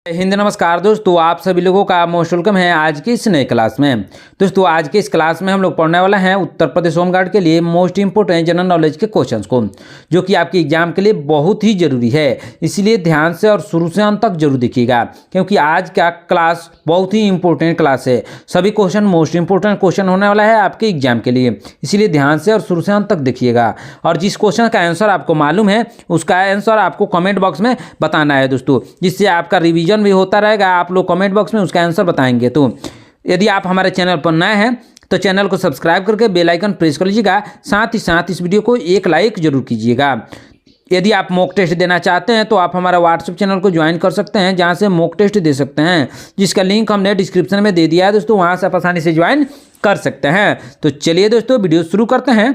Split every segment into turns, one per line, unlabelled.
हिंद नमस्कार दोस्तों, आप सभी लोगों का मोस्ट वेलकम है आज की इस नए क्लास में। दोस्तों आज के इस क्लास में हम लोग पढ़ने वाला हैं उत्तर प्रदेश होम गार्ड के लिए मोस्ट इंपोर्टेंट जनरल नॉलेज के क्वेश्चंस को, जो कि आपके एग्जाम के लिए बहुत ही जरूरी है। इसलिए ध्यान से और शुरू से अंत तक जरूर देखिएगा, क्योंकि आज का क्लास बहुत ही इंपॉर्टेंट क्लास है। सभी क्वेश्चन मोस्ट इंपोर्टेंट क्वेश्चन होने वाला है आपके एग्जाम के लिए, इसीलिए ध्यान से और शुरू से अंत तक देखिएगा। और जिस क्वेश्चन का आंसर आपको मालूम है उसका आंसर आपको कमेंट बॉक्स में बताना है दोस्तों, जिससे आपका रिवीजन भी होता रहेगा। आप लोग कमेंट बॉक्स में उसका आंसर बताएंगे। तो यदि आप हमारे चैनल पर नए हैं तो चैनल को सब्सक्राइब करके बेल आइकन प्रेस कर लीजिएगा। साथ ही साथ इस वीडियो को एक लाइक जरूर कीजिएगा। यदि आप मॉक टेस्ट देना चाहते हैं तो आप हमारा व्हाट्सएप चैनल को ज्वाइन कर सकते हैं, जहां से मॉक टेस्ट दे सकते हैं, जिसका लिंक हमने डिस्क्रिप्शन में दे दिया है दोस्तों। वहां से आप आसानी से ज्वाइन कर सकते हैं। तो चलिए दोस्तों वीडियो शुरू करते हैं।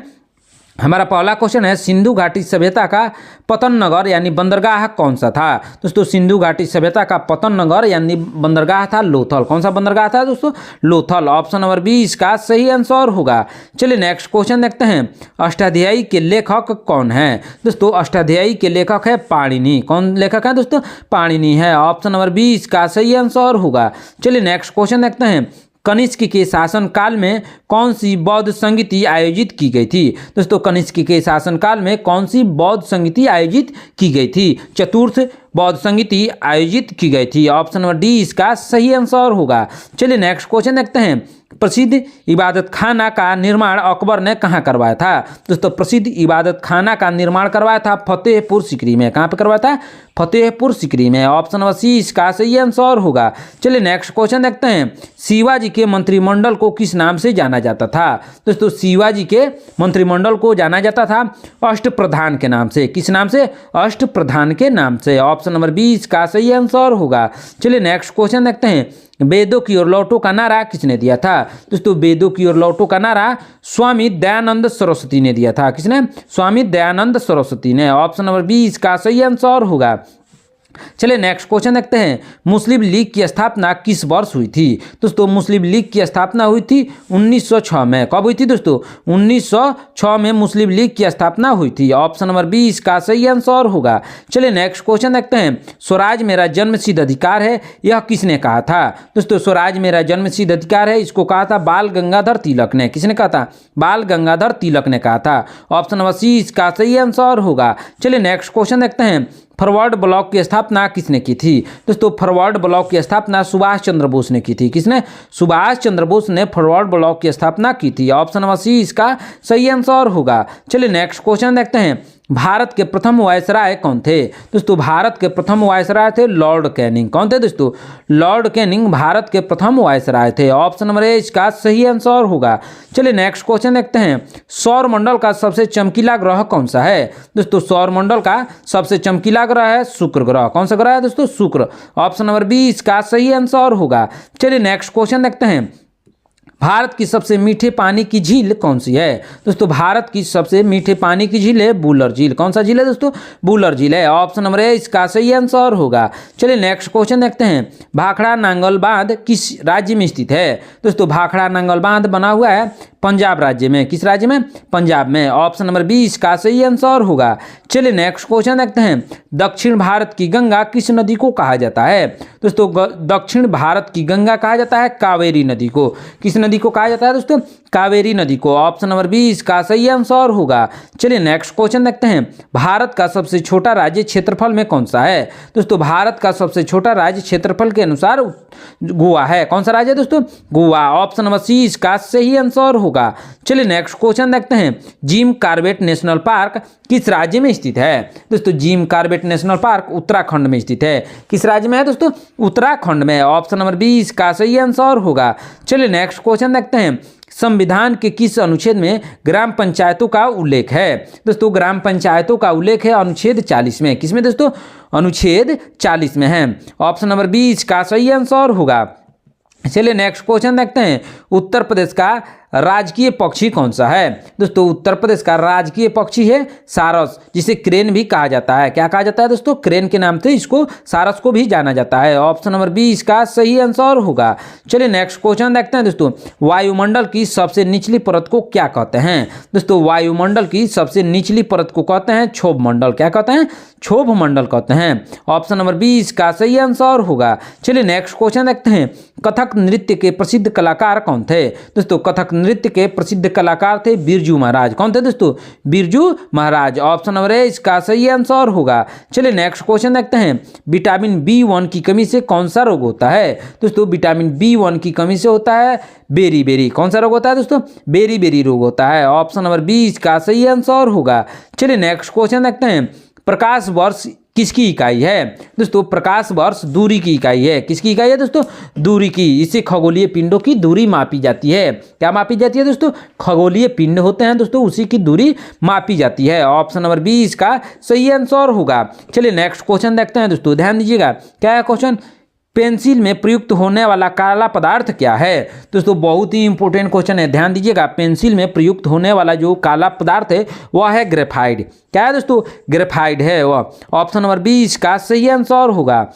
हमारा पहला क्वेश्चन है, सिंधु घाटी सभ्यता का पतन नगर यानी बंदरगाह कौन सा था? दोस्तों सिंधु घाटी सभ्यता का पतन नगर यानी बंदरगाह था लोथल। कौन सा बंदरगाह था दोस्तों? लोथल। ऑप्शन नंबर 20 इसका सही आंसर होगा। चलिए नेक्स्ट क्वेश्चन देखते हैं। अष्टाध्यायी के लेखक कौन है? दोस्तों अष्टाध्यायी के लेखक है पाणिनि। कौन लेखक है दोस्तों? पाणिनि है। ऑप्शन नंबर 20 का सही आंसर होगा। चलिए नेक्स्ट क्वेश्चन देखते हैं। कनिष्क के शासनकाल में कौन सी बौद्ध संगीति आयोजित की गई थी? दोस्तों कनिष्क के शासनकाल में कौन सी बौद्ध संगीति आयोजित की गई थी? चतुर्थ बौद्ध संगीति आयोजित की गई थी। ऑप्शन नंबर डी इसका सही आंसर होगा। चलिए नेक्स्ट क्वेश्चन देखते हैं। प्रसिद्ध इबादत खाना का निर्माण अकबर ने कहाँ करवाया था? दोस्तों प्रसिद्ध इबादत खाना का निर्माण करवाया था फतेहपुर सीकरी में। कहाँ पे करवाया था? फतेहपुर सीकरी में। ऑप्शन नंबर सी इसका सही आंसर होगा। चलिए नेक्स्ट क्वेश्चन देखते हैं। शिवाजी के मंत्रिमंडल को किस नाम से जाना जाता था? दोस्तों शिवाजी के मंत्रिमंडल को जाना जाता था अष्टप्रधान के नाम से। किस नाम से? अष्टप्रधान के नाम से। ऑप्शन नंबर 20 का सही आंसर होगा। चलिए नेक्स्ट क्वेश्चन देखते हैं। वेदों की ओर लौटो का नारा किसने दिया था? दोस्तों वेदों की ओर लौटो का नारा स्वामी दयानंद सरस्वती ने दिया था। किसने? स्वामी दयानंद सरस्वती ने। ऑप्शन नंबर 20 का सही आंसर होगा। चलिए नेक्स्ट क्वेश्चन देखते हैं। मुस्लिम लीग की स्थापना किस वर्ष हुई थी? दोस्तों मुस्लिम लीग की स्थापना हुई थी 1906 में। कब हुई थी दोस्तों? 1906 में मुस्लिम लीग की स्थापना हुई थी। ऑप्शन नंबर 20 का सही आंसर होगा। चलिए नेक्स्ट क्वेश्चन देखते हैं। स्वराज मेरा जन्मसिद्ध अधिकार है, यह किसने कहा था? दोस्तों स्वराज मेरा जन्मसिद्ध अधिकार है, इसको कहा था बाल गंगाधर तिलक ने। किसने कहा था? बाल गंगाधर तिलक ने कहा था। ऑप्शन नंबर सी इसका सही आंसर होगा। चलिए नेक्स्ट क्वेश्चन देखते हैं। फॉरवर्ड ब्लॉक की स्थापना किसने की थी? दोस्तों फॉरवर्ड ब्लॉक की स्थापना सुभाष चंद्र बोस ने की थी। किसने? सुभाष चंद्र बोस ने फॉरवर्ड ब्लॉक की स्थापना की थी। ऑप्शन नंबर सी इसका सही आंसर होगा। चलिए नेक्स्ट क्वेश्चन देखते हैं। भारत के प्रथम वायसराय कौन थे? दोस्तों भारत के प्रथम वायसराय थे लॉर्ड कैनिंग। कौन थे दोस्तों? लॉर्ड कैनिंग भारत के प्रथम वायसराय थे। ऑप्शन नंबर ए इसका सही आंसर होगा। चलिए नेक्स्ट क्वेश्चन देखते हैं। सौर मंडल का सबसे चमकीला ग्रह कौन सा है? दोस्तों सौर मंडल का सबसे चमकीला ग्रह है शुक्र ग्रह। कौन सा ग्रह है दोस्तों? शुक्र। ऑप्शन नंबर 20 का सही आंसर होगा। चलिए नेक्स्ट क्वेश्चन देखते हैं। भारत की सबसे मीठे पानी की झील कौन सी है? दोस्तों भारत की सबसे मीठे पानी की झील है बुलर झील। कौन सा झील है दोस्तों? बुलर झील है। ऑप्शन नंबर ए इसका सही आंसर होगा। चलिए नेक्स्ट क्वेश्चन देखते हैं। भाखड़ा नांगल बांध किस राज्य में स्थित है? दोस्तों भाखड़ा नांगल बांध बना हुआ है पंजाब राज्य में। किस राज्य में? पंजाब में। ऑप्शन नंबर 20 का सही आंसर होगा। चलिए नेक्स्ट क्वेश्चन देखते हैं। दक्षिण भारत की गंगा किस नदी को कहा जाता है? दोस्तों दक्षिण भारत की गंगा कहा जाता है कावेरी नदी को। किस नदी को कहा जाता है दोस्तों? कावेरी नदी को। ऑप्शन नंबर 20 का सही आंसर होगा। चलिए नेक्स्ट क्वेश्चन देखते हैं। भारत का सबसे छोटा राज्य क्षेत्रफल में कौन सा है? दोस्तों भारत का सबसे छोटा राज्य क्षेत्रफल के अनुसार गोवा है। कौन सा राज्य है दोस्तों? गोवा। ऑप्शन नंबर सी इसका सही आंसर होगा। चलिए नेक्स्ट क्वेश्चन देखते हैं। जिम कॉर्बेट नेशनल पार्क किस राज्य में स्थित है? दोस्तों Jim Corbett national park Uttarakhand में स्थित है। किस राज्य में है दोस्तों? उत्तराखंड में। ऑप्शन नंबर 20 का सही आंसर होगा। चलिए नेक्स्ट क्वेश्चन देखते हैं। संविधान के किस अनुच्छेद में ग्राम पंचायतों का उल्लेख है? दोस्तों ग्राम पंचायतों का उल्लेख है अनुच्छेद 40 में। किसमें दोस्तों? अनुच्छेद 40 में है। ऑप्शन नंबर 20 का सही आंसर होगा। चलिए नेक्स्ट क्वेश्चन देखते हैं। उत्तर प्रदेश का राजकीय पक्षी कौन सा है? दोस्तों उत्तर प्रदेश का राजकीय पक्षी है सारस, जिसे क्रेन भी कहा जाता है। क्या कहा जाता है दोस्तों? क्रेन के नाम से इसको सारस को भी जाना जाता है। ऑप्शन नंबर बी इसका सही आंसर होगा। चलिए नेक्स्ट क्वेश्चन देखते हैं दोस्तों। वायुमंडल की सबसे निचली परत को क्या कहते हैं? दोस्तों वायुमंडल की सबसे निचली परत को कहते हैं क्षोभ मंडल। क्या कहते हैं? क्षोभ मंडल कहते हैं। ऑप्शन नंबर बी इसका सही आंसर होगा। चलिए नेक्स्ट क्वेश्चन देखते हैं। कथक नृत्य के प्रसिद्ध कलाकार कौन थे? दोस्तों कथक नृत्य के प्रसिद्ध कलाकार थे बिरजू महाराज। कौन थे दोस्तों? Birju Maharaj. Option number A इसका सही आंसर होगा। चलिए नेक्स्ट क्वेश्चन देखते हैं। विटामिन B1 की कमी से कौन सा रोग होता है? दोस्तों विटामिन B1 की कमी से होता है बेरी। कौन सा रोग होता है दोस्तों? बेरी रोग होता है। ऑप्शन नंबर बी इसका सही आंसर होगा। चलिए नेक्स्ट क्वेश्चन देखते हैं। प्रकाश वर्ष किसकी इकाई है? दोस्तों प्रकाश वर्ष दूरी की इकाई है। किसकी इकाई है दोस्तों? दूरी की। इससे खगोलीय पिंडों की दूरी मापी जाती है। क्या मापी जाती है दोस्तों? खगोलीय पिंड होते हैं दोस्तों, उसी की दूरी मापी जाती है। ऑप्शन नंबर बी इसका सही आंसर होगा। चलिए नेक्स्ट क्वेश्चन देखते हैं दोस्तों, ध्यान दीजिएगा। क्या है क्वेश्चन? पेंसिल में प्रयुक्त होने वाला काला पदार्थ क्या है? दोस्तों बहुत ही इंपॉर्टेंट क्वेश्चन है, ध्यान दीजिएगा। पेंसिल में प्रयुक्त होने वाला जो काला पदार्थ है वह है ग्रेफाइट। क्या है दोस्तों? ग्रेफाइट है वह। ऑप्शन नंबर बी इसका सही आंसर होगा।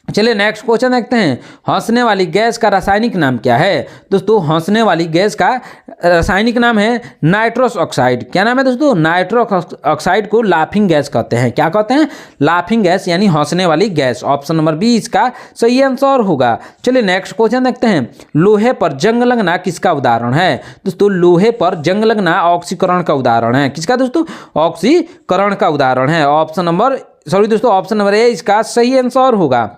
चलिए नेक्स्ट क्वेश्चन देखते हैं। हंसने वाली गैस का रासायनिक नाम क्या है? दोस्तों हंसने वाली गैस का रासायनिक नाम है नाइट्रस ऑक्साइड। क्या नाम है दोस्तों? नाइट्रस ऑक्साइड को लाफिंग गैस कहते हैं। क्या कहते हैं? लाफिंग गैस यानी हंसने वाली गैस। ऑप्शन नंबर बी इसका सही आंसर होगा। चलिए नेक्स्ट क्वेश्चन देखते हैं। लोहे पर जंग लगना किसका उदाहरण है? दोस्तों लोहे पर जंग लगना ऑक्सीकरण का उदाहरण है। किसका दोस्तों? ऑक्सीकरण का उदाहरण है। ऑप्शन नंबर ए इसका सही आंसर होगा।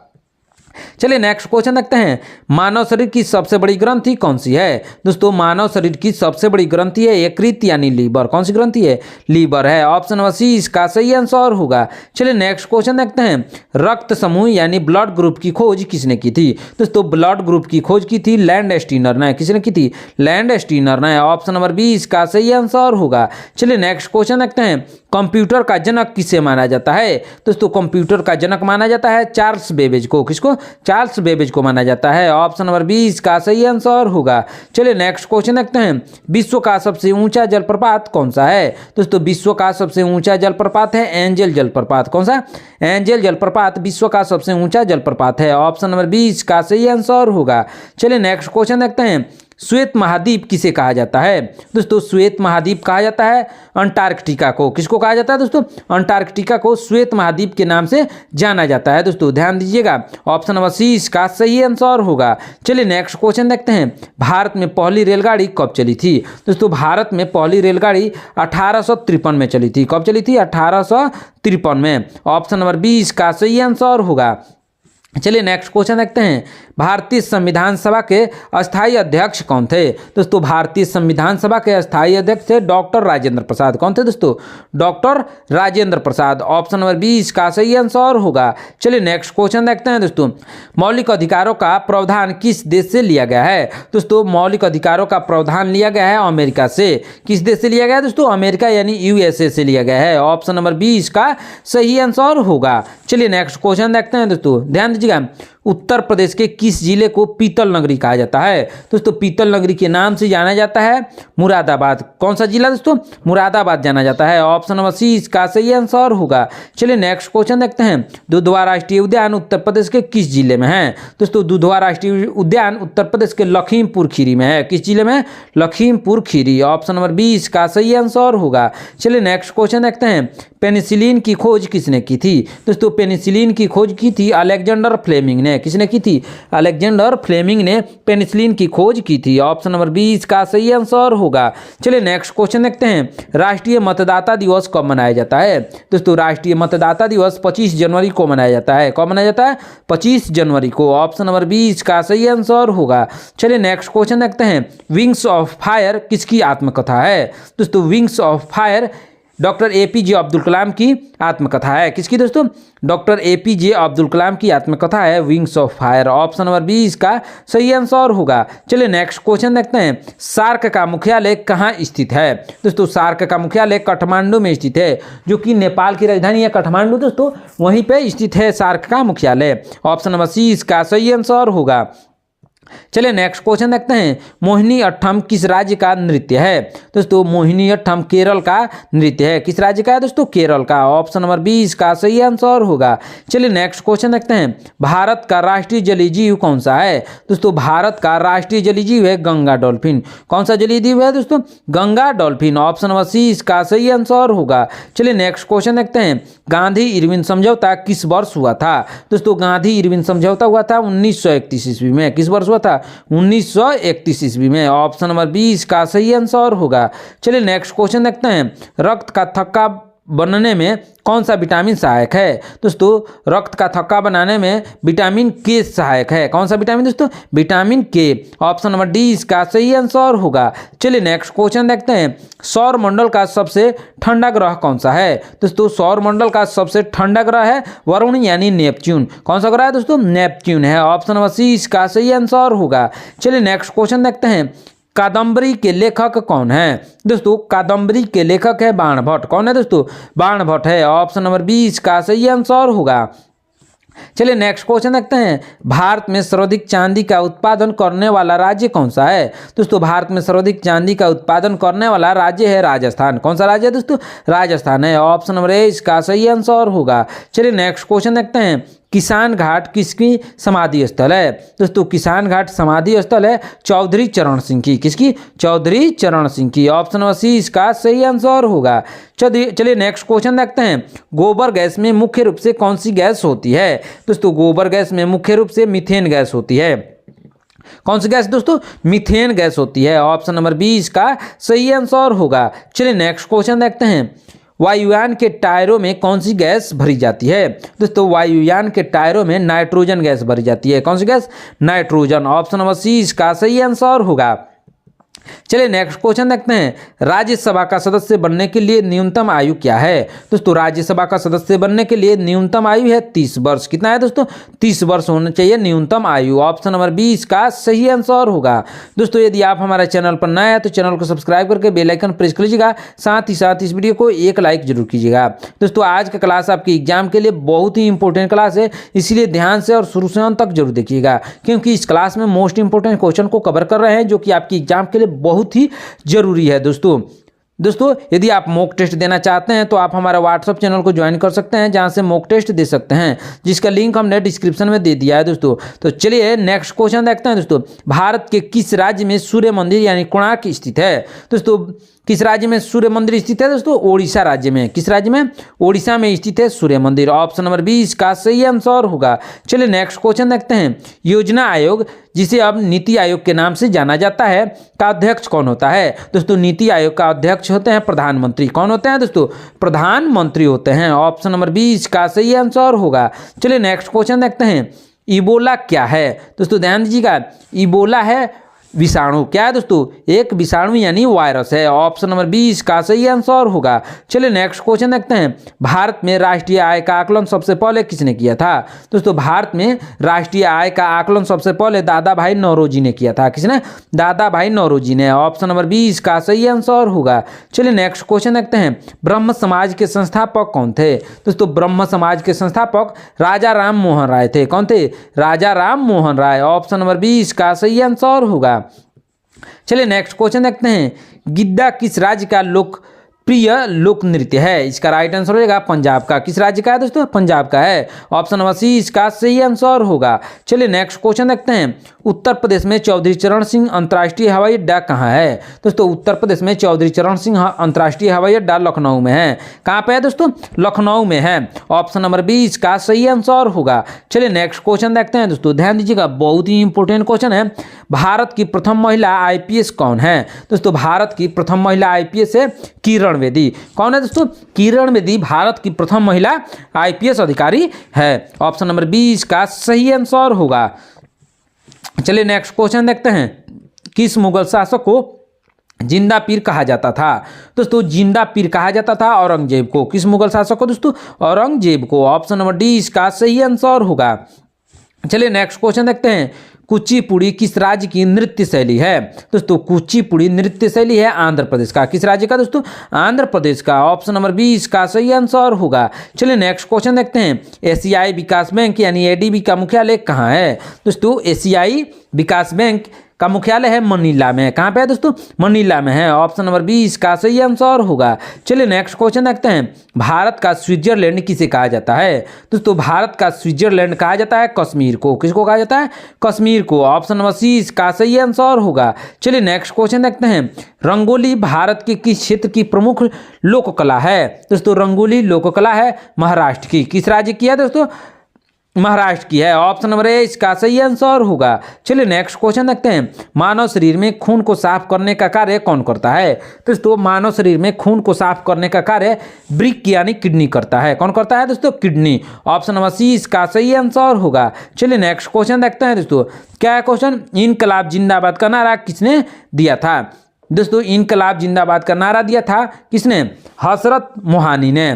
चलिए नेक्स्ट क्वेश्चन देखते हैं। मानव शरीर की सबसे बड़ी ग्रंथि कौन सी है? दोस्तों मानव शरीर की सबसे बड़ी ग्रंथि है यकृत यानी लीवर। कौन सी ग्रंथि है? लीवर है। ऑप्शन नंबर सी इसका सही आंसर होगा। चलिए नेक्स्ट क्वेश्चन देखते हैं। रक्त समूह यानी ब्लड ग्रुप की खोज किसने की थी? दोस्तों ब्लड ग्रुप की खोज की थी लैंडस्टीनर ने। किसने की थी? लैंडस्टीनर ने। ऑप्शन नंबर बी इसका सही आंसर होगा। चलिए नेक्स्ट क्वेश्चन देखते हैं। कंप्यूटर का जनक किसे माना जाता है? दोस्तों कंप्यूटर का जनक माना जाता है चार्ल्स बेबेज को। किसको? चार्ल्स बेबेज को माना जाता है। ऑप्शन नंबर बी इसका सही आंसर होगा। चलिए नेक्स्ट क्वेश्चन देखते हैं। विश्व का सबसे ऊंचा जलप्रपात कौन सा है? दोस्तों विश्व का सबसे ऊंचा जलप्रपात है एंजल जलप्रपात। कौन सा? एंजल जलप्रपात विश्व का सबसे ऊंचा जलप्रपात है। ऑप्शन नंबर बी इसका सही आंसर होगा। चलिए नेक्स्ट क्वेश्चन देखते हैं। श्वेत महाद्वीप किसे कहा जाता है? दोस्तों श्वेत महाद्वीप कहा जाता है अंटार्कटिका को। किसको कहा जाता है दोस्तों? अंटार्कटिका को श्वेत महाद्वीप के नाम से जाना जाता है। दोस्तों ध्यान दीजिएगा। ऑप्शन नंबर सी इसका सही आंसर होगा। चलिए नेक्स्ट क्वेश्चन देखते हैं। भारत में पहली रेलगाड़ी कब चली थी? दोस्तों भारत में पहली रेलगाड़ी 1853 में चली थी। कब चली थी? 1853 में। ऑप्शन नंबर बी इसका सही आंसर होगा। चलिए नेक्स्ट क्वेश्चन देखते हैं। भारतीय संविधान सभा के अस्थायी अध्यक्ष कौन थे? दोस्तों भारतीय संविधान सभा के अस्थायी अध्यक्ष थे डॉक्टर राजेंद्र प्रसाद। कौन थे दोस्तों? Doctor Rajendra Prasad. Option number B इसका सही आंसर होगा। चलिए नेक्स्ट क्वेश्चन देखते हैं दोस्तों। मौलिक अधिकारों का प्रावधान किस देश से लिया गया है? दोस्तों मौलिक अधिकारों का प्रावधान लिया गया है अमेरिका से। किस देश से लिया गया है दोस्तों? अमेरिका यानी USA से लिया गया है। ऑप्शन नंबर बी इसका सही आंसर होगा। चलिए नेक्स्ट क्वेश्चन देखते हैं दोस्तों, ध्यान दीजिएगा। उत्तर प्रदेश के किस जिले को पीतल नगरी कहा जाता है? दोस्तों पीतल नगरी के नाम से जाना जाता है मुरादाबाद। कौन सा जिला दोस्तों? मुरादाबाद जाना जाता है। ऑप्शन नंबर सी इसका सही आंसर होगा। चलिए नेक्स्ट क्वेश्चन देखते हैं। दुधवा राष्ट्रीय उद्यान उत्तर प्रदेश के किस जिले में है? दोस्तों दुधवा राष्ट्रीय उद्यान उत्तर प्रदेश के लखीमपुर खीरी में है। किस जिले में? Lakhimpur Kheri. Option number B इसका सही आंसर होगा। चलिए नेक्स्ट क्वेश्चन देखते हैं। पेनिसिलिन की खोज किसने की थी? दोस्तों पेनिसिलिन की खोज की थी अलेक्जेंडर फ्लेमिंग ने। किसने की थी? अलेक्जेंडर फ्लेमिंग ने पेनिसिलिन की खोज की थी। ऑप्शन नंबर बी इसका सही आंसर होगा। चलिए नेक्स्ट क्वेश्चन देखते हैं। राष्ट्रीय मतदाता दिवस कब मनाया जाता है? दोस्तों राष्ट्रीय मतदाता दिवस 25 जनवरी को मनाया जाता है। कब मनाया जाता है? 25 जनवरी को। ऑप्शन नंबर बी इसका सही आंसर होगा। चलिए नेक्स्ट क्वेश्चन देखते हैं। विंग्स ऑफ फायर किसकी आत्मकथा है? दोस्तों Wings of Fire doctor APJ Abdul Kalam की आत्मकथा है। किसकी दोस्तों? डॉक्टर APJ अब्दुल कलाम की आत्मकथा है wings of fire. Option number B इसका सही आंसर होगा। चलिए नेक्स्ट क्वेश्चन देखते हैं। सार्क का मुख्यालय कहाँ स्थित है? दोस्तों सार्क का मुख्यालय काठमांडू में स्थित है, जो कि नेपाल की राजधानी है काठमांडू। दोस्तों वहीं पे स्थित है सार्क का मुख्यालय। ऑप्शन नंबर सी इसका सही आंसर होगा। चलिए नेक्स्ट क्वेश्चन देखते हैं, मोहिनी अट्टम किस राज्य का नृत्य है? दोस्तों मोहिनी अट्टम केरल का नृत्य है। किस राज्य का है दोस्तों? केरल का। ऑप्शन नंबर 20 का सही आंसर होगा। चलिए नेक्स्ट क्वेश्चन देखते हैं, भारत का राष्ट्रीय जलीय जीव कौन सा है? दोस्तों भारत का राष्ट्रीय जलीय जीव है गंगा डॉल्फिन। कौन सा जलीय जीव है दोस्तों? गंगा डॉल्फिन। ऑप्शन नंबर 30 का सही आंसर होगा। चलिए नेक्स्ट क्वेश्चन देखते हैं, गांधी इरविन समझौता किस वर्ष हुआ था? दोस्तों गांधी इरविन समझौता हुआ था 1931 ईस्वी में। किस वर्ष हुआ था? 1931 ईस्वी में। ऑप्शन नंबर 20 का सही आंसर होगा। चलिए नेक्स्ट क्वेश्चन देखते हैं, रक्त का थक्का बनने में कौन सा विटामिन सहायक है? दोस्तों रक्त का थक्का बनाने में विटामिन के सहायक है। कौन सा विटामिन दोस्तों? विटामिन के। ऑप्शन नंबर 20 का सही आंसर होगा। चलिए नेक्स्ट क्वेश्चन देखते हैं, सौर मंडल का सबसे ठंडा ग्रह कौन सा है? दोस्तों सौर मंडल का सबसे ठंडा ग्रह है वरुण यानी नेपच्यून। कौन सा ग्रह है दोस्तों? नेपच्यून है। ऑप्शन नंबर 30 का सही आंसर होगा। चलिए नेक्स्ट क्वेश्चन देखते हैं, कादम्बरी के लेखक कौन है? दोस्तों कादम्बरी के लेखक है बाणभट्ट। कौन है दोस्तों? बाणभट्ट है। ऑप्शन नंबर 20 का सही आंसर होगा। चलिए नेक्स्ट क्वेश्चन देखते हैं, भारत में सर्वाधिक चांदी का उत्पादन करने वाला राज्य कौन सा है? दोस्तों भारत में सर्वाधिक चांदी का उत्पादन करने वाला राज्य है राजस्थान। कौन सा राज्य है दोस्तों? राजस्थान है। ऑप्शन नंबर 20 का सही आंसर होगा। चलिए नेक्स्ट क्वेश्चन देखते हैं, किसान घाट किसकी समाधि स्थल है? दोस्तों किसान घाट समाधि स्थल है चौधरी चरण सिंह की। किसकी? चौधरी चरण सिंह की। ऑप्शन नंबर 30 का सही आंसर होगा। चलिए नेक्स्ट क्वेश्चन देखते हैं, गोबर गैस में मुख्य रूप से कौन सी गैस होती है? दोस्तों गोबर गैस में मुख्य रूप से मीथेन गैस होती है। कौन सी गैस दोस्तों? मीथेन गैस होती है। ऑप्शन नंबर 20 का सही आंसर होगा। चलिए नेक्स्ट क्वेश्चन देखते हैं, वायुयान के टायरों में कौन सी गैस भरी जाती है? दोस्तों वायुयान के टायरों में नाइट्रोजन गैस भरी जाती है। कौन सी गैस? नाइट्रोजन। ऑप्शन नंबर 30 का सही आंसर होगा। चलिए नेक्स्ट क्वेश्चन देखते हैं, राज्यसभा का सदस्य बनने के लिए न्यूनतम आयु क्या है? दोस्तों राज्यसभा का सदस्य बनने के लिए न्यूनतम आयु है 30 वर्ष। कितना है दोस्तों? 30 वर्ष होना चाहिए न्यूनतम आयु। ऑप्शन नंबर 20 का सही आंसर होगा। दोस्तों यदि आप हमारे चैनल पर नए हैं तो चैनल को सब्सक्राइब करके बेल आइकन प्रेस कर लीजिएगा, साथ ही साथ इस वीडियो को एक लाइक जरूर कीजिएगा। दोस्तों आज का क्लास आपके एग्जाम के लिए बहुत ही इंपॉर्टेंट क्लास है, इसलिए ध्यान से और शुरू से अंत तक जरूर देखिएगा, क्योंकि इस क्लास में मोस्ट इंपॉर्टेंट क्वेश्चन को कवर कर रहे हैं जो कि आपकी एग्जाम के लिए बहुत ही जरूरी है। दोस्तों यदि आप मॉक टेस्ट देना चाहते हैं तो आप हमारा व्हाट्सएप चैनल को ज्वाइन कर सकते हैं, जहां से मॉक टेस्ट दे सकते हैं, जिसका लिंक हमने डिस्क्रिप्शन में दे दिया है दोस्तों। तो चलिए नेक्स्ट क्वेश्चन देखते हैं दोस्तों, भारत के किस राज्य में सूर्य मंदिर यानी कोणार्क स्थित है? दोस्तों किस राज्य में सूर्य मंदिर स्थित है दोस्तों? ओडिशा राज्य में। किस राज्य में? ओडिशा में स्थित है सूर्य मंदिर। ऑप्शन नंबर 20 का सही आंसर होगा। चलिए नेक्स्ट क्वेश्चन देखते हैं, योजना आयोग जिसे अब नीति आयोग के नाम से जाना जाता है का अध्यक्ष कौन होता है? दोस्तों नीति आयोग का अध्यक्ष होते हैं प्रधानमंत्री। कौन होते हैं दोस्तों? प्रधानमंत्री होते हैं। ऑप्शन नंबर 20 का सही आंसर होगा। चलिए नेक्स्ट क्वेश्चन देखते हैं, इबोला क्या है? दोस्तों ध्यान दीजिएगा, इबोला है विषाणु। क्या है दोस्तों? एक विषाणु यानी वायरस है। ऑप्शन नंबर 20 का सही आंसर होगा। चलिए नेक्स्ट क्वेश्चन देखते हैं, भारत में राष्ट्रीय आय का आकलन सबसे पहले किसने किया था? दोस्तों भारत में राष्ट्रीय आय का आकलन सबसे पहले दादा भाई नौरोजी ने किया था। किसने? दादा भाई नौरोजी ने। ऑप्शन नंबर 20 का सही आंसर होगा। चलिए नेक्स्ट क्वेश्चन देखते हैं, ब्रह्म समाज के संस्थापक कौन थे? दोस्तों ब्रह्म समाज के संस्थापक राजा राम मोहन राय थे। कौन थे? राजा राम मोहन राय। ऑप्शन नंबर 20 का सही आंसर होगा। चलिए नेक्स्ट क्वेश्चन देखते हैं, गिद्दा किस राज्य का लोकप्रिय लोक नृत्य है? इसका राइट आंसर होगा पंजाब का। किस राज्य का है दोस्तों? पंजाब का है। ऑप्शन नंबर 30 इसका सही आंसर होगा। चलिए नेक्स्ट क्वेश्चन देखते हैं, उत्तर प्रदेश में चौधरी चरण सिंह अंतर्राष्ट्रीय हवाई अड्डा कहाँ है? दोस्तों उत्तर प्रदेश में चौधरी चरण सिंह अंतर्राष्ट्रीय हवाई अड्डा लखनऊ में है। कहाँ पे है दोस्तों? लखनऊ में है। ऑप्शन नंबर 20 का सही आंसर होगा। चलिए नेक्स्ट क्वेश्चन देखते हैं दोस्तों, ध्यान दीजिएगा, बहुत ही इंपॉर्टेंट क्वेश्चन है, भारत की प्रथम महिला आईपीएस कौन है? दोस्तों भारत की प्रथम महिला आईपीएस है किरण बेदी। कौन है दोस्तों? किरण बेदी भारत की प्रथम महिला आईपीएस अधिकारी है। ऑप्शन नंबर 20 का सही आंसर होगा। चलिए नेक्स्ट क्वेश्चन देखते हैं, किस मुगल शासक को जिंदा पीर कहा जाता था? दोस्तों जिंदा पीर कहा जाता था औरंगजेब को। किस मुगल शासक को दोस्तों? औरंगजेब को। ऑप्शन नंबर 20 का सही आंसर होगा। चलिए नेक्स्ट क्वेश्चन देखते हैं, कुचिपुड़ी किस राज्य की नृत्य शैली है? दोस्तों कुचिपुड़ी नृत्य शैली है आंध्र प्रदेश का। किस राज्य का दोस्तों? आंध्र प्रदेश का। ऑप्शन नंबर 20 का सही आंसर होगा। चलिए नेक्स्ट क्वेश्चन देखते हैं। एशियाई विकास बैंक यानी एडीबी का मुख्यालय कहाँ है? दोस्तों एशियाई विकास बैंक का मुख्यालय है मनीला में। कहाँ पे है दोस्तों? मनीला में है। ऑप्शन नंबर 20 का सही आंसर होगा। चलिए नेक्स्ट क्वेश्चन देखते हैं। भारत का स्विट्जरलैंड किसे कहा जाता है? दोस्तों भारत का स्विट्जरलैंड कहा जाता है कश्मीर को। किसको कहा जाता है? कश्मीर को। ऑप्शन नंबर 30 का सही आंसर होगा। चलिए नेक्स्ट क्वेश्चन देखते हैं। रंगोली भारत के किस क्षेत्र की प्रमुख लोक कला है? दोस्तों रंगोली लोक कला है महाराष्ट्र की। किस राज्य की है दोस्तों? महाराष्ट्र की है। ऑप्शन नंबर ए इसका सही आंसर होगा। चलिए नेक्स्ट क्वेश्चन देखते हैं। मानव शरीर में खून को साफ करने का कार्य कौन करता है? दोस्तों मानव शरीर में खून को साफ करने का कार्य वृक्क यानी किडनी करता है। कौन करता है दोस्तों? किडनी। ऑप्शन नंबर सी इसका सही आंसर होगा। चलिए नेक्स्ट क्वेश्चन देखते हैं दोस्तों। क्या है क्वेश्चन? इनकलाब जिंदाबाद का नारा किसने दिया था? दोस्तों इनकलाब जिंदाबाद का नारा दिया था किसने? हसरत मोहानी ने।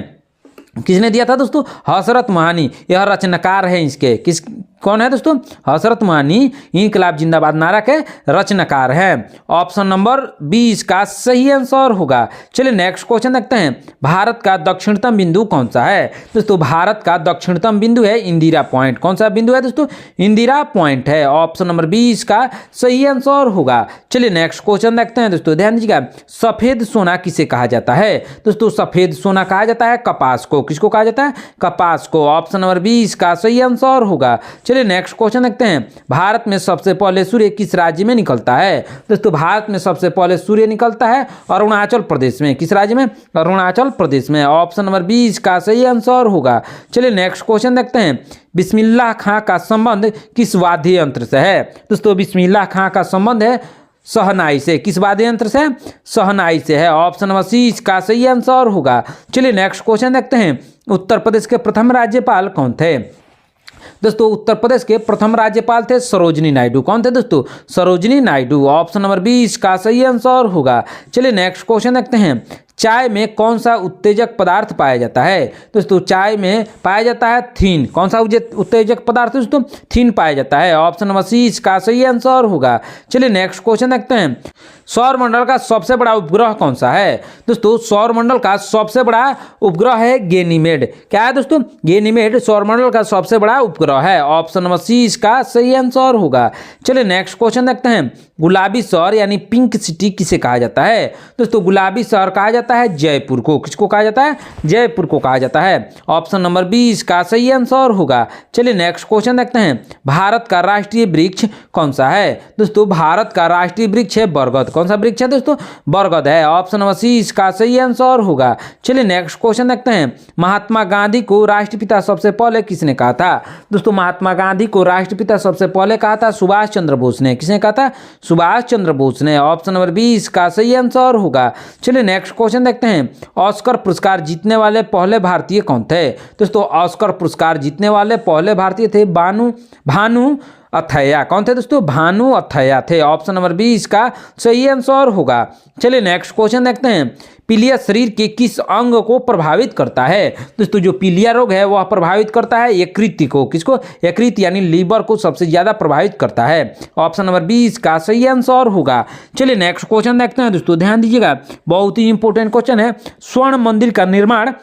किसने दिया था दोस्तों? हसरत मोहानी। यह रचनाकार है इसके। किस कौन है दोस्तों? हसरत मोहानी इनकलाब जिंदाबाद नारा के रचनाकार हैं। ऑप्शन नंबर 20 का सही आंसर होगा। चलिए नेक्स्ट क्वेश्चन देखते हैं। भारत का दक्षिणतम बिंदु कौन सा है? दोस्तों भारत का दक्षिणतम बिंदु है इंदिरा पॉइंट। कौन सा बिंदु है दोस्तों? इंदिरा पॉइंट है। ऑप्शन नंबर 20 का सही आंसर होगा। चलिए नेक्स्ट क्वेश्चन देखते हैं दोस्तों। ध्यान दीजिएगा। सफेद सोना किसे कहा जाता है? दोस्तों सफेद सोना कहा जाता है कपास को। किसको कहा जाता है? कपास को। ऑप्शन नंबर 20 का सही आंसर होगा। चलिए नेक्स्ट क्वेश्चन देखते हैं। भारत में सबसे पहले सूर्य किस राज्य में निकलता है? दोस्तों भारत में सबसे पहले सूर्य निकलता है अरुणाचल प्रदेश में। किस राज्य में? अरुणाचल प्रदेश में। ऑप्शन नंबर 20 का सही आंसर होगा। चलिए नेक्स्ट क्वेश्चन देखते हैं। बिस्मिल्लाह खां का संबंध किस वाद्य यंत्र से है? दोस्तों बिस्मिल्लाह खां का संबंध है शहनाई से। किस वाद्य यंत्र से? शहनाई से है। ऑप्शन नंबर सी इसका सही आंसर होगा। चलिए नेक्स्ट क्वेश्चन देखते हैं। उत्तर प्रदेश के प्रथम राज्यपाल कौन थे? दोस्तों उत्तर प्रदेश के प्रथम राज्यपाल थे सरोजिनी नायडू। कौन थे दोस्तों? सरोजिनी नायडू। ऑप्शन नंबर 20 का सही आंसर होगा। चलिए नेक्स्ट क्वेश्चन देखते हैं। चाय में कौन सा उत्तेजक पदार्थ पाया जाता है? दोस्तों चाय में पाया जाता है थीन। कौन सा उत्तेजक पदार्थ दोस्तों? थीन पाया जाता है। ऑप्शन नंबर सी इसका सही आंसर होगा। चलिए नेक्स्ट क्वेश्चन देखते हैं। सौरमंडल का सबसे बड़ा उपग्रह कौन सा है? दोस्तों सौरमंडल का सबसे बड़ा उपग्रह है गैनीमेड। क्या है दोस्तों? गैनीमेड सौरमंडल का सबसे बड़ा उपग्रह है। ऑप्शन नंबर सी इसका सही आंसर होगा। चलिए नेक्स्ट क्वेश्चन देखते हैं। गुलाबी शहर यानी पिंक सिटी किसे कहा जाता है? दोस्तों गुलाबी शहर कहा जाता है जयपुर को। किसको कहा जाता है? जयपुर को कहा जाता है। ऑप्शन नंबर 20 का सही आंसर होगा। चलिए नेक्स्ट क्वेश्चन देखते हैं। भारत का राष्ट्रीय वृक्ष कौन सा है? दोस्तों भारत का राष्ट्रीय वृक्ष है बरगद। कौन सा वृक्ष है दोस्तों? बरगद है। ऑप्शन नंबर सी इसका सही आंसर होगा। चलिए नेक्स्ट क्वेश्चन देखते हैं। महात्मा गांधी को राष्ट्रपिता सबसे पहले किसने कहा था? दोस्तों महात्मा गांधी को राष्ट्रपिता सबसे पहले कहा था सुभाष चंद्र बोस ने। किसने कहा था? सुभाष चंद्र बोस ने। ऑप्शन नंबर 20 का सही आंसर होगा। चलिए नेक्स्ट क्वेश्चन देखते हैं। ऑस्कर पुरस्कार जीतने वाले पहले भारतीय कौन थे? दोस्तों ऑस्कर पुरस्कार जीतने वाले पहले भारतीय थे भानु अथैया। कौन थे दोस्तों? भानु अथैया थे। ऑप्शन नंबर 20 का सही आंसर होगा। चलिए नेक्स्ट क्वेश्चन देखते हैं। पीलिया शरीर के किस अंग को प्रभावित करता है? दोस्तों जो पीलिया रोग है वह प्रभावित करता है यकृत को। किसको? यकृत यानी लीवर को सबसे ज्यादा प्रभावित करता है। ऑप्शन नंबर 20 का सही आंसर होगा। चलिए नेक्स्ट क्वेश्चन देखते हैं दोस्तों। ध्यान दीजिएगा। बहुत ही इंपॉर्टेंट क्वेश्चन है। स्वर्ण मंदिर का निर्माण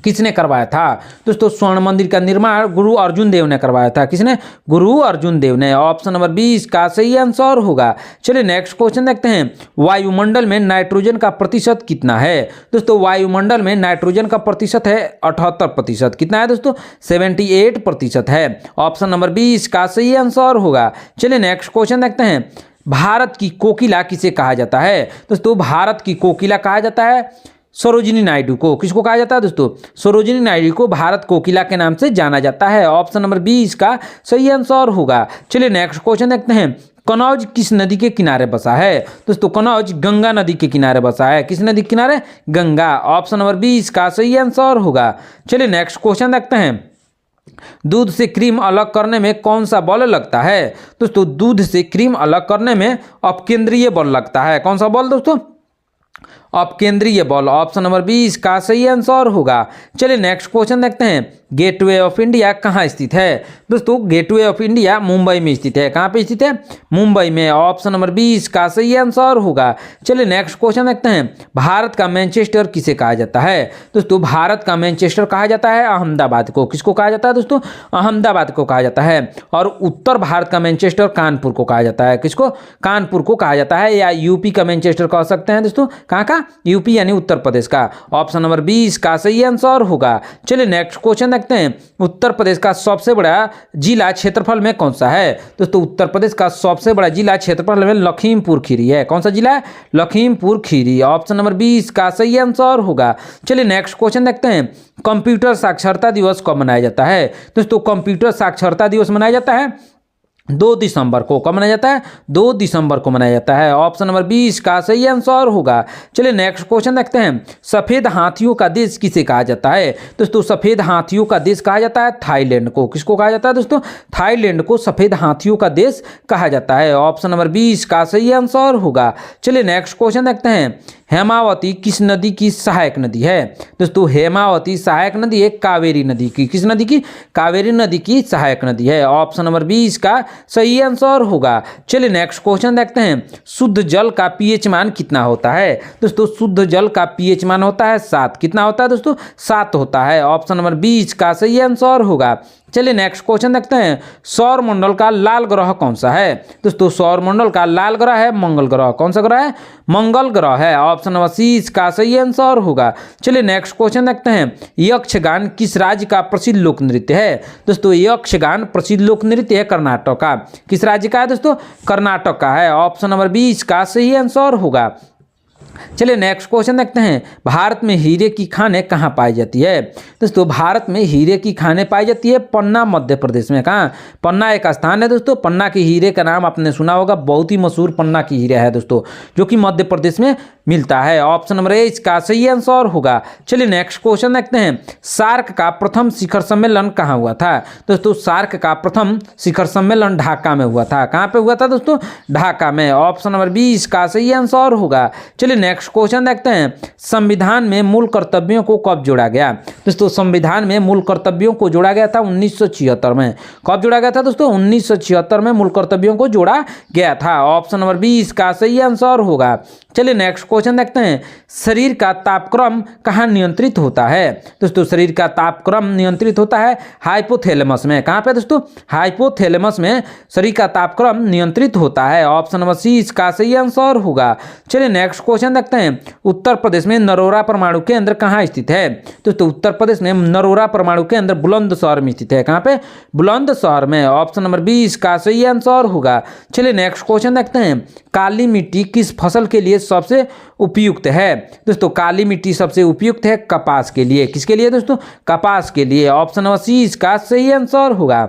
किसने करवाया था? दोस्तों स्वर्ण मंदिर का निर्माण गुरु अर्जुन देव ने करवाया था। किसने? गुरु अर्जुन देव ने। ऑप्शन नंबर 20 का सही आंसर होगा। चलिए नेक्स्ट क्वेश्चन देखते हैं। वायुमंडल में नाइट्रोजन का प्रतिशत कितना है? दोस्तों वायुमंडल में नाइट्रोजन का प्रतिशत है 78%। कितना है दोस्तों? 78% है। ऑप्शन नंबर 20 का सही आंसर होगा। चलिए नेक्स्ट क्वेश्चन देखते हैं। भारत की कोकिला किसे कहा जाता है? दोस्तों भारत की कोकिला कहा जाता है सरोजिनी नायडू को। किसको कहा जाता है दोस्तों? सरोजिनी नायडू को भारत कोकिला के नाम से जाना जाता है। ऑप्शन नंबर 20 का सही आंसर होगा। चलिए नेक्स्ट क्वेश्चन देखते हैं। कनौज किस नदी के किनारे बसा है? दोस्तों कनौज गंगा नदी के किनारे बसा है। किस नदी के किनारे? गंगा। ऑप्शन नंबर 20 का सही आंसर होगा। चलिए नेक्स्ट क्वेश्चन देखते हैं। दूध से क्रीम अलग करने में कौन सा बल लगता है? दोस्तों दूध से क्रीम अलग करने में अपकेंद्रीय बल लगता है। कौन सा बल दोस्तों? अपकेंद्रीय बल, ऑप्शन नंबर 20 इसका सही आंसर होगा। चलिए नेक्स्ट क्वेश्चन देखते हैं, गेटवे ऑफ इंडिया कहाँ स्थित है? दोस्तों गेटवे ऑफ इंडिया मुंबई में स्थित है। कहाँ पे स्थित है? मुंबई में, ऑप्शन नंबर 20 का सही आंसर होगा। चलिए नेक्स्ट क्वेश्चन देखते हैं, भारत का मैनचेस्टर किसे कहा जाता है? दोस्तों भारत का मैनचेस्टर कहा जाता है अहमदाबाद को। किसको कहा जाता है दोस्तों? अहमदाबाद को कहा जाता है। और उत्तर भारत का मैनचेस्टर कानपुर को कहा जाता है। किसको? कानपुर को कहा जाता है, या यूपी का मैनचेस्टर कह सकते हैं दोस्तों। कहाँ का? यूपी यानी उत्तर प्रदेश का। ऑप्शन नंबर 20 का सही आंसर होगा। चलिए नेक्स्ट क्वेश्चन देखते हैं, उत्तर प्रदेश का सबसे बड़ा जिला क्षेत्रफल में कौन सा है? दोस्तों उत्तर प्रदेश का सबसे बड़ा जिला क्षेत्रफल में लखीमपुर खीरी है। कौन सा जिला है? लखीमपुर खीरी। ऑप्शन नंबर 20 का सही आंसर होगा। चलिए नेक्स्ट क्वेश्चन देखते हैं, कंप्यूटर साक्षरता दिवस कब मनाया जाता है? दोस्तों कंप्यूटर साक्षरता दिवस मनाया जाता है 2 दिसंबर को। कब मनाया जाता है? 2 दिसंबर को मनाया जाता है। ऑप्शन नंबर 20 का सही आंसर होगा। चलिए नेक्स्ट क्वेश्चन देखते हैं, सफेद हाथियों का देश किसे कहा जाता है? दोस्तों सफेद हाथियों का देश कहा जाता है थाईलैंड को। किसको कहा जाता है दोस्तों? थाईलैंड को सफेद हाथियों का देश कहा जाता है। ऑप्शन नंबर 20 का सही आंसर होगा। चलिए नेक्स्ट क्वेश्चन देखते हैं, हेमावती किस नदी की सहायक नदी है? दोस्तों हेमावती सहायक नदी है कावेरी नदी की। किस नदी की? कावेरी नदी की सहायक नदी है। ऑप्शन नंबर 20 का सही आंसर होगा। चलिए नेक्स्ट क्वेश्चन देखते हैं, शुद्ध जल का पीएच मान कितना होता है? दोस्तों शुद्ध जल का पीएच मान होता है 7। कितना होता है दोस्तों? 7 होता है। ऑप्शन नंबर 20 का सही आंसर होगा। चलिए नेक्स्ट क्वेश्चन देखते हैं, सौर मंडल का लाल ग्रह कौन सा है? दोस्तों सौर मंडल का लाल ग्रह है मंगल ग्रह। कौन सा ग्रह है? मंगल ग्रह है। ऑप्शन नंबर 30 का सही आंसर होगा। चलिए नेक्स्ट क्वेश्चन देखते हैं, यक्षगान किस राज्य का प्रसिद्ध लोक नृत्य है? दोस्तों यक्षगान प्रसिद्ध लोक नृत्य है कर्नाटक का। किस राज्य का है दोस्तों? कर्नाटक का है। ऑप्शन नंबर 20 का सही आंसर होगा। चलिए नेक्स्ट क्वेश्चन देखते हैं, भारत में हीरे की खानें कहाँ पाई जाती है? दोस्तों भारत में हीरे की खानें पाई जाती है पन्ना मध्य प्रदेश में। कहाँ? पन्ना एक स्थान है दोस्तों। पन्ना की हीरे का नाम आपने सुना होगा, बहुत ही मशहूर पन्ना की हीरा है दोस्तों, जो कि मध्य प्रदेश में मिलता है। ऑप्शन नंबर 20 का सही आंसर होगा। चलिए नेक्स्ट क्वेश्चन देखते हैं, सार्क का प्रथम शिखर सम्मेलन कहाँ हुआ था? दोस्तों सार्क का प्रथम शिखर सम्मेलन ढाका में हुआ था। कहाँ पे हुआ था दोस्तों? ढाका में। ऑप्शन नंबर 20 का सही आंसर होगा। चलिए नेक्स्ट क्वेश्चन देखते हैं, संविधान में मूल कर्तव्यों को कब जोड़ा गया? दोस्तों संविधान में मूल कर्तव्यों को जोड़ा गया था 1976 में। कब जोड़ा गया था दोस्तों? 1976 में मूल कर्तव्यों को जोड़ा गया था। ऑप्शन नंबर 20 का सही आंसर होगा। चलिए नेक्स्ट क्वेश्चन देखते हैं, शरीर का तापक्रम कहाँ नियंत्रित होता है? दोस्तों शरीर का तापक्रम नियंत्रित होता है हाइपोथैलेमस में। कहाँ पे दोस्तों? हाइपोथैलेमस में शरीर का तापक्रम नियंत्रित होता है। ऑप्शन नंबर 30 का सही आंसर होगा। चलिए नेक्स्ट क्वेश्चन देखते हैं, उत्तर प्रदेश में नरोरा परमाणु केंद्र कहाँ स्थित है? दोस्तों उत्तर प्रदेश में नरोरा परमाणु केंद्र बुलंदशहर में स्थित है। कहाँ पे? बुलंदशहर में। ऑप्शन नंबर 20 का सही आंसर होगा। चलिए नेक्स्ट क्वेश्चन देखते हैं, काली मिट्टी किस फसल के लिए सबसे उपयुक्त है? दोस्तों काली मिट्टी सबसे उपयुक्त है कपास के लिए। किसके लिए दोस्तों? कपास के लिए। ऑप्शन नंबर 30 का सही आंसर होगा।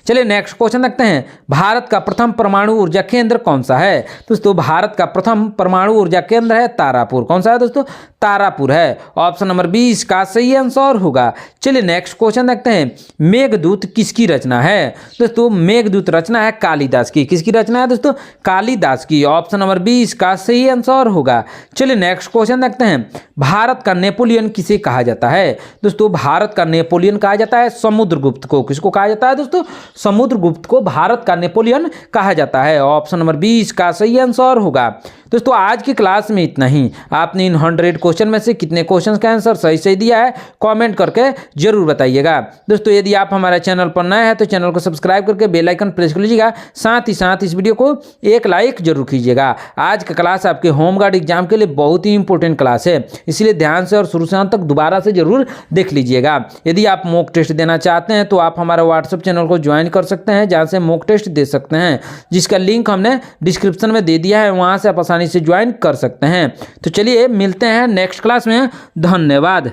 चलिए नेक्स्ट क्वेश्चन देखते हैं, भारत का प्रथम परमाणु ऊर्जा केंद्र कौन सा है? दोस्तों भारत का प्रथम परमाणु ऊर्जा केंद्र है तारापुर। कौन सा है दोस्तों? तारापुर है। ऑप्शन नंबर 20 का सही आंसर होगा। चलिए नेक्स्ट क्वेश्चन देखते हैं, मेघदूत किसकी रचना है? दोस्तों मेघदूत रचना है कालिदास की। किसकी रचना है दोस्तों? कालिदास की। ऑप्शन नंबर 20 का सही आंसर होगा। चलिए नेक्स्ट क्वेश्चन देखते हैं, भारत का नेपोलियन किसे कहा जाता है? दोस्तों भारत का नेपोलियन कहा जाता है समुद्रगुप्त को। किसको कहा जाता है दोस्तों? समुद्रगुप्त को भारत का नेपोलियन कहा जाता है। ऑप्शन नंबर 20 का सही आंसर होगा। दोस्तों आज की क्लास में इतना ही। आपने इन 100 क्वेश्चन में से कितने क्वेश्चन का आंसर सही सही दिया है कमेंट करके जरूर बताइएगा। दोस्तों यदि आप हमारे चैनल पर नए हैं तो चैनल को सब्सक्राइब करके बेल आइकन प्रेस कर लीजिएगा। साथ ही साथ इस वीडियो को एक लाइक जरूर कीजिएगा। आज का क्लास आपके होमगार्ड एग्जाम के लिए बहुत ही इंपॉर्टेंट क्लास है, इसलिए ध्यान से और शुरू से अंत तक दोबारा से जरूर देख लीजिएगा। यदि आप मॉक टेस्ट देना चाहते हैं तो आप हमारे व्हाट्सएप चैनल को ज्वाइन कर सकते हैं, जहाँ से मॉक टेस्ट दे सकते हैं, जिसका लिंक हमने डिस्क्रिप्शन में दे दिया है। वहाँ से आप आसानी से ज्वाइन कर सकते हैं। तो चलिए मिलते हैं नेक्स्ट क्लास में। धन्यवाद।